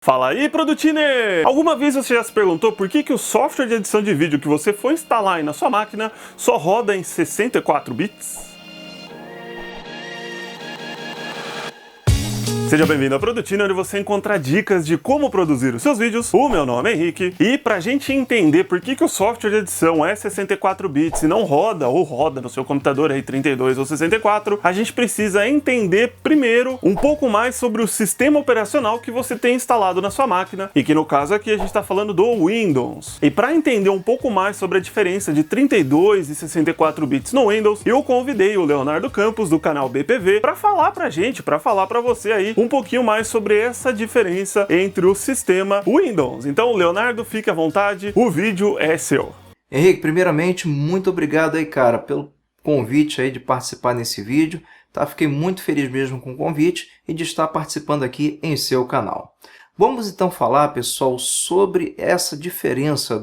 Fala aí, Produtiner! Alguma vez você já se perguntou por que o software de edição de vídeo que você for instalar aí na sua máquina só roda em 64 bits? Seja bem-vindo ao Produtiner, onde você encontra dicas de como produzir os seus vídeos. O meu nome é Henrique e pra gente entender por que o software de edição é 64 bits e não roda ou roda no seu computador aí 32 ou 64, a gente precisa entender primeiro um pouco mais sobre o sistema operacional que você tem instalado na sua máquina e que no caso aqui a gente está falando do Windows. E para entender um pouco mais sobre a diferença de 32 e 64 bits no Windows, eu convidei o Leonardo Campos do canal BPV para falar pra gente, para falar pra você aí um pouquinho mais sobre essa diferença entre o sistema Windows. Então, Leonardo, fique à vontade, o vídeo é seu. Henrique, primeiramente, muito obrigado aí, cara, pelo convite aí de participar nesse vídeo, tá? Fiquei muito feliz mesmo com o convite e de estar participando aqui em seu canal. Vamos então falar, pessoal, sobre essa diferença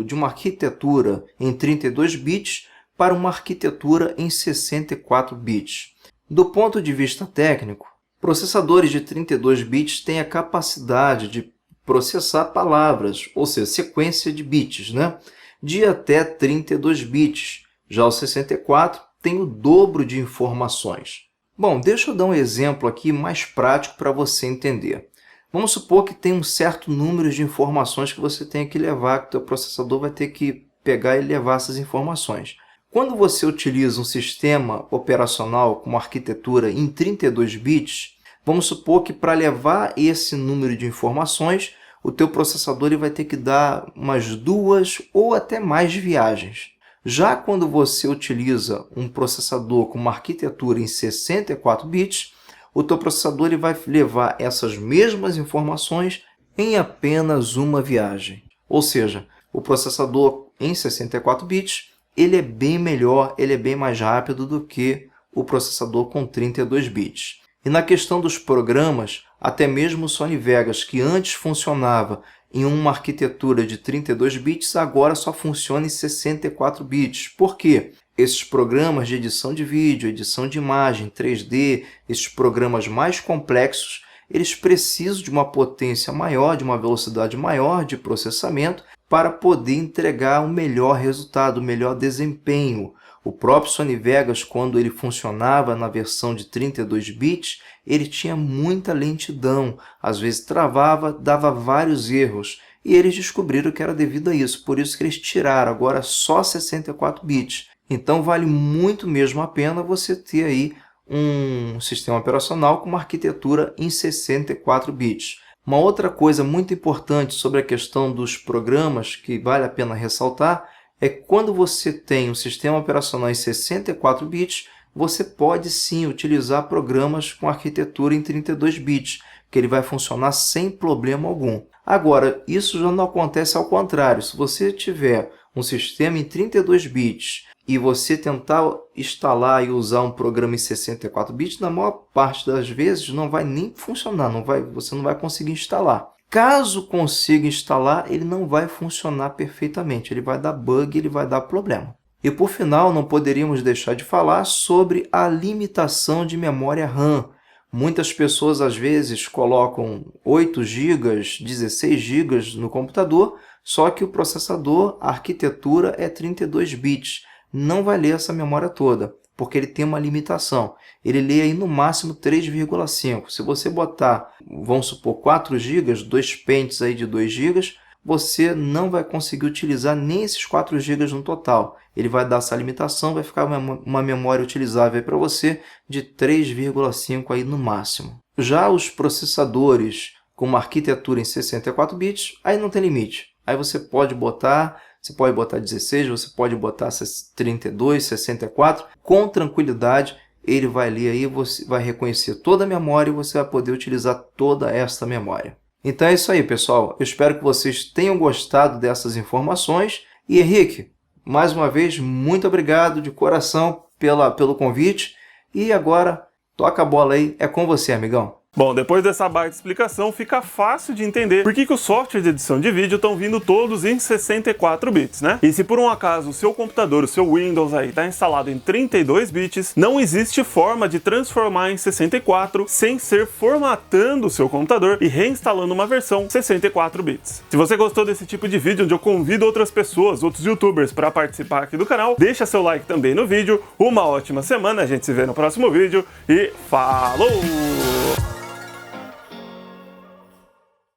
de uma arquitetura em 32 bits para uma arquitetura em 64 bits. Do ponto de vista técnico, processadores de 32 bits têm a capacidade de processar palavras, ou seja, sequência de bits, né? De até 32 bits. Já o 64 tem o dobro de informações. Bom, deixa eu dar um exemplo aqui mais prático para você entender. Vamos supor que tem um certo número de informações que você tem que levar, que o teu processador vai ter que pegar e levar essas informações. Quando você utiliza um sistema operacional com uma arquitetura em 32 bits, vamos supor que para levar esse número de informações, o teu processador ele vai ter que dar umas 2 ou até mais viagens. Já quando você utiliza um processador com uma arquitetura em 64 bits, o teu processador ele vai levar essas mesmas informações em apenas uma viagem. Ou seja, o processador em 64 bits ele é bem melhor, ele é bem mais rápido do que o processador com 32 bits. E na questão dos programas, até mesmo o Sony Vegas, que antes funcionava em uma arquitetura de 32 bits, agora só funciona em 64 bits. Por quê? Esses programas de edição de vídeo, edição de imagem, 3D, esses programas mais complexos, eles precisam de uma potência maior, de uma velocidade maior de processamento para poder entregar um melhor resultado, um melhor desempenho. O próprio Sony Vegas, quando ele funcionava na versão de 32 bits, ele tinha muita lentidão, às vezes travava, dava vários erros, e eles descobriram que era devido a isso, por isso que eles tiraram agora só 64 bits. Então vale muito mesmo a pena você ter aí um sistema operacional com uma arquitetura em 64 bits. Uma outra coisa muito importante sobre a questão dos programas, que vale a pena ressaltar, é que quando você tem um sistema operacional em 64 bits, você pode sim utilizar programas com arquitetura em 32 bits, que ele vai funcionar sem problema algum. Agora, isso já não acontece ao contrário. Se você tiver um sistema em 32 bits e você tentar instalar e usar um programa em 64 bits, na maior parte das vezes não vai nem funcionar, você não vai conseguir instalar. Caso consiga instalar, ele não vai funcionar perfeitamente, ele vai dar bug, ele vai dar problema. E por final, não poderíamos deixar de falar sobre a limitação de memória RAM. Muitas pessoas às vezes colocam 8 GB, 16 GB no computador, só que o processador, a arquitetura é 32 bits. Não vai ler essa memória toda, porque ele tem uma limitação. Ele lê aí no máximo 3,5. Se você botar, vamos supor, 4 GB, 2 pentes aí de 2 GB, você não vai conseguir utilizar nem esses 4 GB no total. Ele vai dar essa limitação, vai ficar uma memória utilizável para você de 3,5 aí no máximo. Já os processadores com uma arquitetura em 64 bits, aí não tem limite. Aí você pode botar 16, você pode botar 32, 64, com tranquilidade, ele vai ler aí, você vai reconhecer toda a memória e você vai poder utilizar toda essa memória. Então é isso aí, pessoal. Eu espero que vocês tenham gostado dessas informações. E Henrique, mais uma vez, muito obrigado de coração pelo convite. E agora, toca a bola aí, é com você, amigão. Bom, depois dessa baita explicação, fica fácil de entender por que os softwares de edição de vídeo estão vindo todos em 64 bits, né? E se por um acaso o seu computador, o seu Windows aí, tá instalado em 32 bits, não existe forma de transformar em 64 sem ser formatando o seu computador e reinstalando uma versão 64 bits. Se você gostou desse tipo de vídeo, onde eu convido outras pessoas, outros youtubers para participar aqui do canal, deixa seu like também no vídeo. Uma ótima semana, a gente se vê no próximo vídeo e falou!